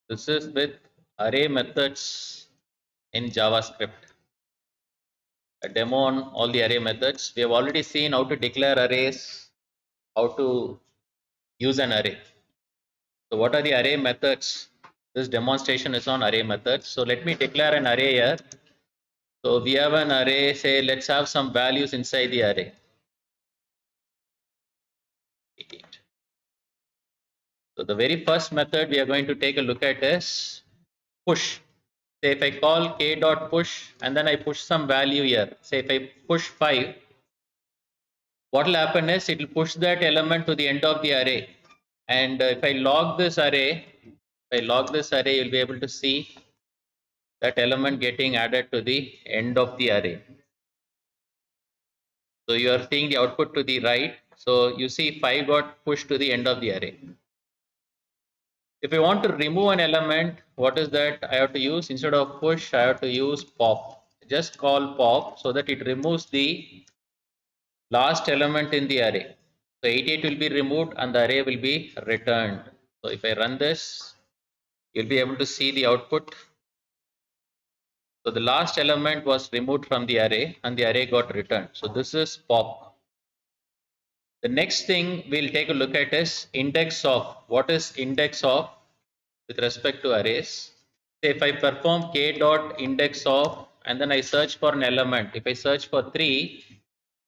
This is with array methods in JavaScript. A demo on all the array methods. We have already seen how to declare arrays, how to use an array. So what are the array methods? This demonstration is on array methods. So let me declare an array here. So we have an array, say let's have some values inside the array. So the very first method we are going to take a look at is push. Say if I call k dot push and then I push some value here. Say if I push 5, what will happen is it will push that element to the end of the array. And if I log this array, you'll be able to see that element getting added to the end of the array. So you are seeing the output to the right. So you see 5 got pushed to the end of the array. If I want to remove an element, what is that I have to use? Instead of push, I have to use pop. Just call pop so that it removes the last element in the array. So 88 will be removed and the array will be returned. So if I run this, you'll be able to see the output. So the last element was removed from the array and the array got returned. So this is pop. The next thing we'll take a look at is index of. What is index of with respect to arrays? Say if I perform k dot index of and then I search for an element. If I search for 3,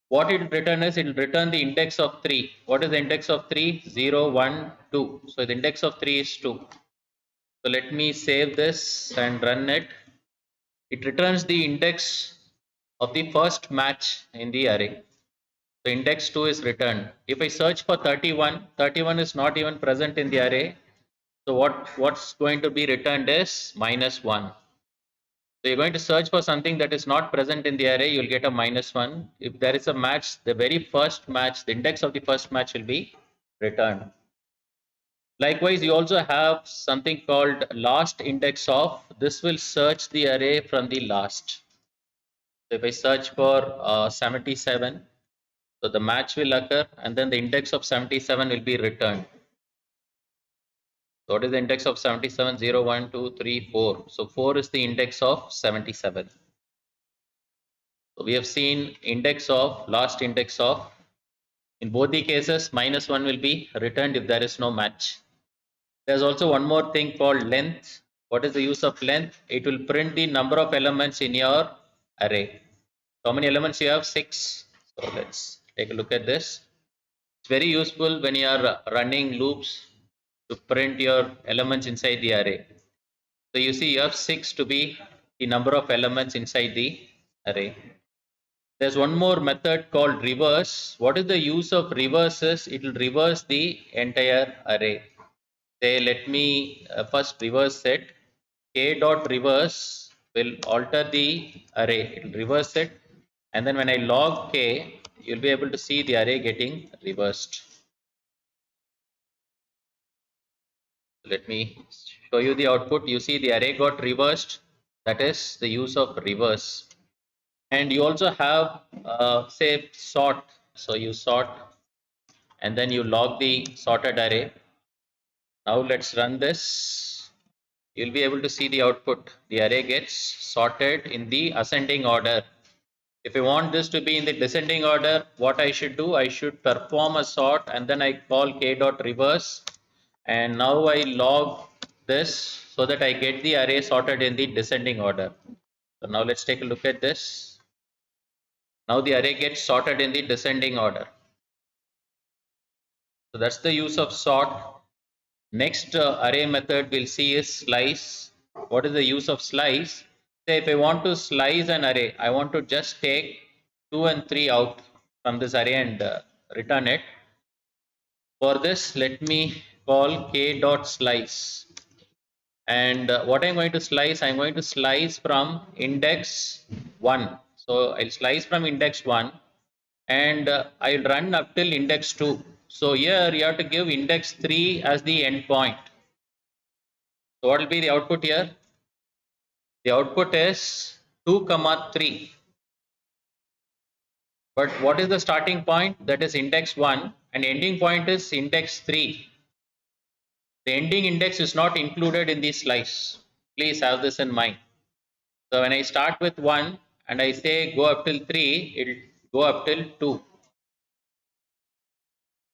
what it will return is it will return the index of 3. What is the index of 3? 0, 1, 2. So the index of 3 is 2. So let me save this and run it. It returns the index of the first match in the array. So index 2 is returned. If I search for 31, 31 is not even present in the array. So what's going to be returned is -1. So you're going to search for something that is not present in the array, you'll get a -1. If there is a match, the very first match, the index of the first match will be returned. Likewise, you also have something called last index of. This will search the array from the last. So if I search for 77, so the match will occur and then the index of 77 will be returned. So what is the index of 77? 0, 1, 2, 3, 4. So 4 is the index of 77. So we have seen index of, last index of. In both the cases, -1 will be returned if there is no match. There's also one more thing called length. What is the use of length? It will print the number of elements in your array. How many elements you have? 6. So let's take a look at this. It's very useful when you are running loops to print your elements inside the array. So you see you have 6 to be the number of elements inside the array. There's one more method called reverse. What is the use of reverse is it will reverse the entire array. Say let me first reverse it. K dot reverse will alter the array. It will reverse it. And then when I log k, you'll be able to see the array getting reversed. Let me show you the output. You see the array got reversed. That is the use of reverse. And you also have say sort. So you sort and then you log the sorted array. Now let's run this. You'll be able to see the output. The array gets sorted in the ascending order. If you want this to be in the descending order, what I should do? I should perform a sort and then I call k dot reverse. And now I log this so that I get the array sorted in the descending order. So now let's take a look at this. Now the array gets sorted in the descending order. So that's the use of sort. Next array method we'll see is slice. What is the use of slice? Say if I want to slice an array, I want to just take 2 and 3 out from this array and return it. For this, let me call k dot slice. And what I'm going to slice, I'm going to slice from index 1. So I'll slice from index 1 and I'll run up till index 2. So here you have to give index 3 as the endpoint. So what will be the output here? The output is 2, 3. But what is the starting point? That is index 1 and ending point is index 3. The ending index is not included in the slice. Please have this in mind. So when I start with 1 and I say go up till 3, it will go up till 2.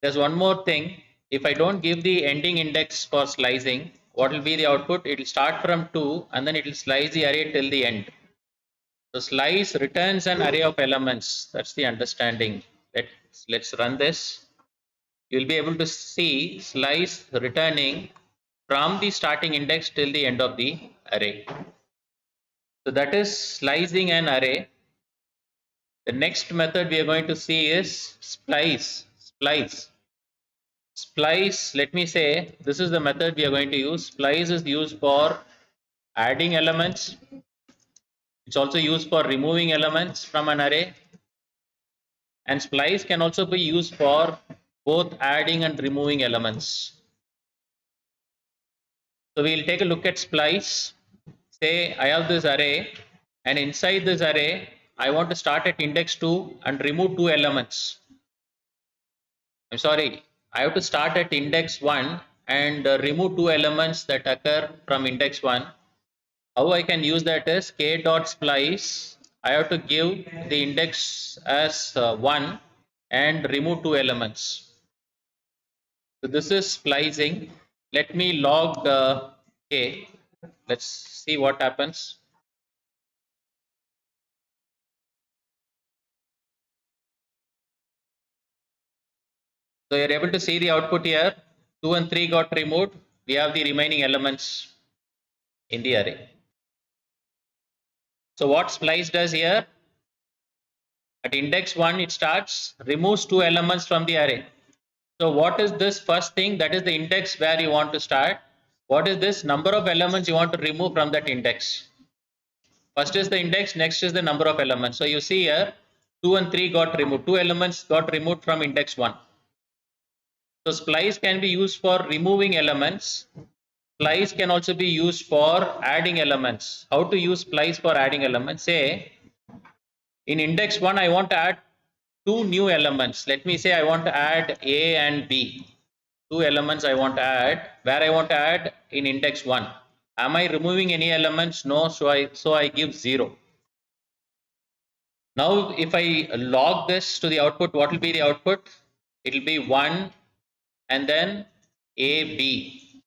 There's one more thing. If I don't give the ending index for slicing, what will be the output? It will start from 2 and then it will slice the array till the end. So slice returns an array of elements. That's the understanding. Let's run this. You'll be able to see slice returning from the starting index till the end of the array. So that is slicing an array. The next method we are going to see is splice. Splice, let me say, this is the method we are going to use. Splice is used for adding elements. It's also used for removing elements from an array. And splice can also be used for both adding and removing elements. So we'll take a look at splice. Say I have this array, and inside this array, I want to start at index 2 and remove 2 elements. I'm sorry, I have to start at index 1 and remove 2 elements that occur from index 1. How I can use that is k dot splice. I have to give the index as 1 and remove 2 elements. So this is splicing. Let me log k. Let's see what happens. So you're able to see the output here. 2 and 3 got removed. We have the remaining elements in the array. So what splice does here? At index 1 it starts, removes 2 elements from the array. So what is this first thing? That is the index where you want to start. What is this number of elements you want to remove from that index? First is the index, next is the number of elements. So you see here 2 and 3 got removed. 2 elements got removed from index 1. So splice can be used for removing elements. Splice can also be used for adding elements. How to use splice for adding elements? Say in index 1 I want to add 2 new elements. Let me say I want to add A and B. 2 elements I want to add. Where I want to add? In index 1. Am I removing any elements? No, so I give 0. Now if I log this to the output, what will be the output? It will be 1 and then AB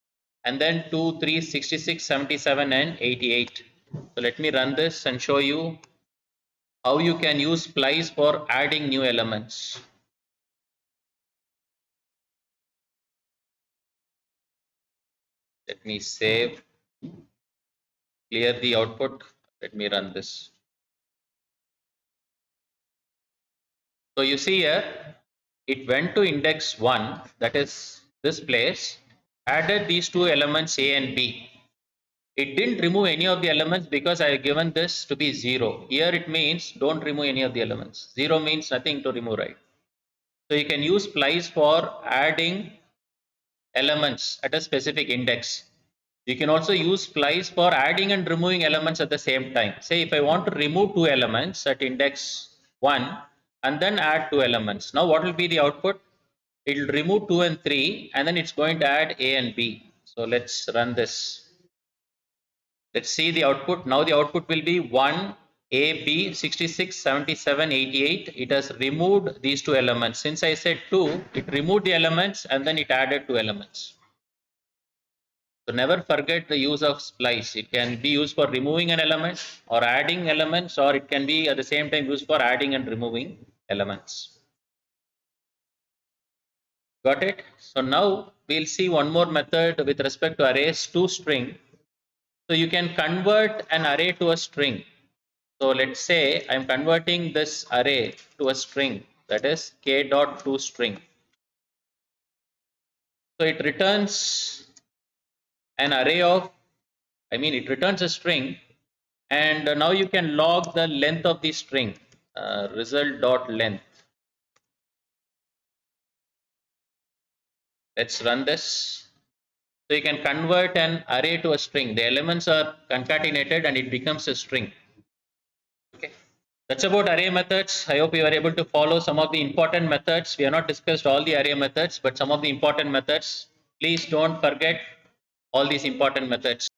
and then 2, 3, 66, 77 and 88. So let me run this and show you how you can use splice for adding new elements. Let me save, clear the output. Let me run this. So you see here, it went to index 1, that is this place, added these 2 elements A and B. It didn't remove any of the elements because I have given this to be 0. Here it means don't remove any of the elements. 0 means nothing to remove, right? So you can use splice for adding elements at a specific index. You can also use splice for adding and removing elements at the same time. Say if I want to remove 2 elements at index 1 and then add 2 elements. Now what will be the output? It will remove 2 and 3 and then it's going to add A and B. So let's run this. Let's see the output. Now the output will be 1, A, B, 66, 77, 88. It has removed these 2 elements. Since I said 2, it removed the elements and then it added 2 elements. So never forget the use of splice. It can be used for removing an element or adding elements, or it can be at the same time used for adding and removing elements. Got it? So now we'll see one more method with respect to arrays, toString. So you can convert an array to a string. So let's say I'm converting this array to a string, that is k dot toString. So it returns an array of, it returns a string, and now you can log the length of the string, result.length. Let's run this. So you can convert an array to a string. The elements are concatenated and it becomes a string. Okay. That's about array methods. I hope you are able to follow some of the important methods. We have not discussed all the array methods, but some of the important methods. Please don't forget all these important methods